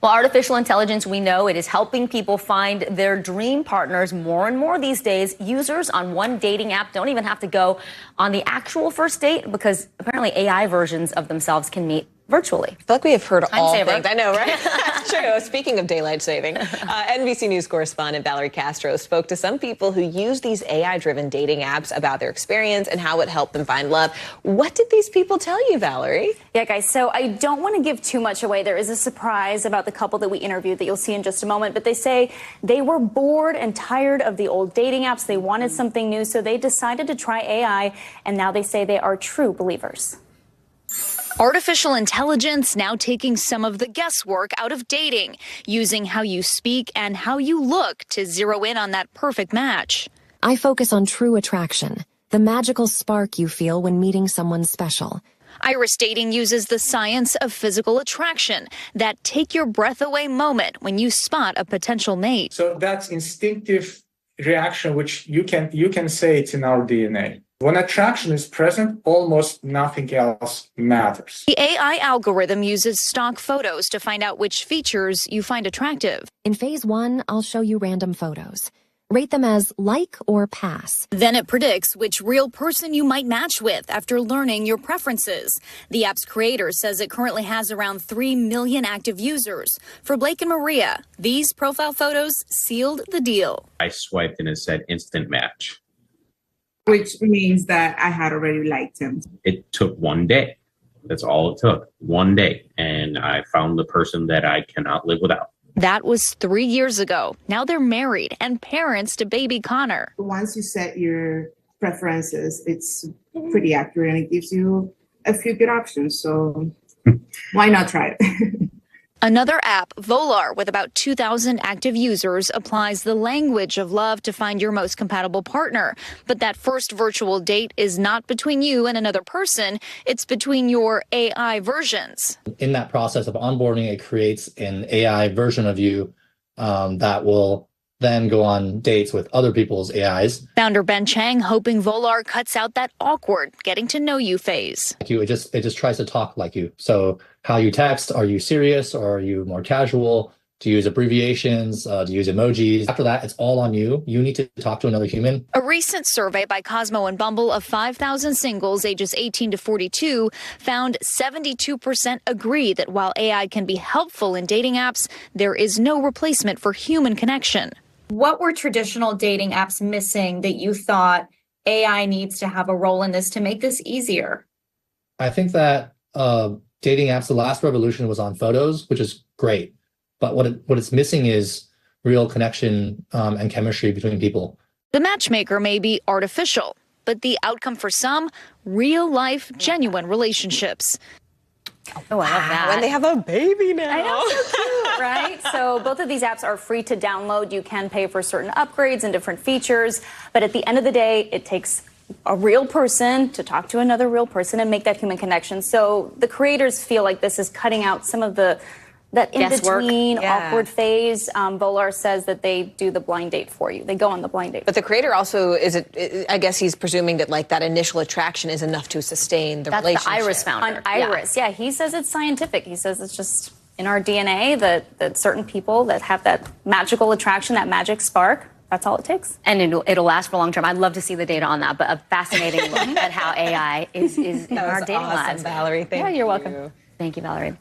Well, artificial intelligence, we know it is helping people find their dream partners more and more these days. Users on one dating app don't even have to go on the actual first date because apparently AI versions of themselves can meet virtually. I feel like we have heard all saver. things. I know, right? That's true. Speaking of daylight saving, NBC News correspondent Valerie Castro spoke to some people who use these AI-driven dating apps about their experience and how it helped them find love. What did these people tell you, Valerie? Yeah, guys, so I don't want to give too much away. There is a surprise about the couple that we interviewed that you'll see in just a moment, but they say they were bored and tired of the old dating apps. They wanted something new, so they decided to try AI, and now they say they are true believers. Artificial intelligence now taking some of the guesswork out of dating, using how you speak and how you look to zero in on that perfect match. I focus on true attraction, the magical spark you feel when meeting someone special. Iris Dating uses the science of physical attraction, that take your breath away moment when you spot a potential mate. So that's instinctive reaction, which you can say it's in our DNA. When attraction is present, almost nothing else matters. The AI algorithm uses stock photos to find out which features you find attractive. In phase 1, I'll show you random photos. Rate them as like or pass. Then it predicts which real person you might match with after learning your preferences. The app's creator says it currently has around 3 million active users. For Blake and Maria, these profile photos sealed the deal. I swiped and it said instant match. Which means that I had already liked him. It took one day. That's all it took. One day. And I found the person that I cannot live without. That was 3 years ago. Now they're married and parents to baby Connor. Once you set your preferences, it's pretty accurate and it gives you a few good options. So why not try it? Another app, Volar, with about 2,000 active users, applies the language of love to find your most compatible partner. But that first virtual date is not between you and another person. It's between your AI versions. In that process of onboarding, it creates an AI version of you that will then go on dates with other people's AIs. Founder Ben Chang hoping Volar cuts out that awkward getting to know you phase. It just tries to talk like you. So how you text, are you serious or are you more casual? Do you use abbreviations? Do you use emojis? After that, it's all on you. You need to talk to another human. A recent survey by Cosmo and Bumble of 5,000 singles ages 18 to 42 found 72% agree that while AI can be helpful in dating apps, there is no replacement for human connection. What were traditional dating apps missing that you thought AI needs to have a role in this to make this easier? I think that dating apps, the last revolution was on photos, which is great. But what it's missing is real connection and chemistry between people. The matchmaker may be artificial, but the outcome for some, real life, genuine relationships. Oh, I love that. When they have a baby now. I know, so cute, right? So both of these apps are free to download. You can pay for certain upgrades and different features. But at the end of the day, it takes a real person to talk to another real person and make that human connection. So the creators feel like this is cutting out some of that in-between awkward phase. Volar says that they do the blind date for you. They go on the blind date. But the creator also, I guess he's presuming that like that initial attraction is enough to sustain the relationship. That's the Iris founder. On Iris, yeah, he says it's scientific. He says it's just in our DNA that certain people that have that magical attraction, that magic spark, that's all it takes. And it'll last for a long term. I'd love to see the data on that, but a fascinating look at how AI is in our dating lives. Valerie. Thank you. You're welcome. Thank you, Valerie.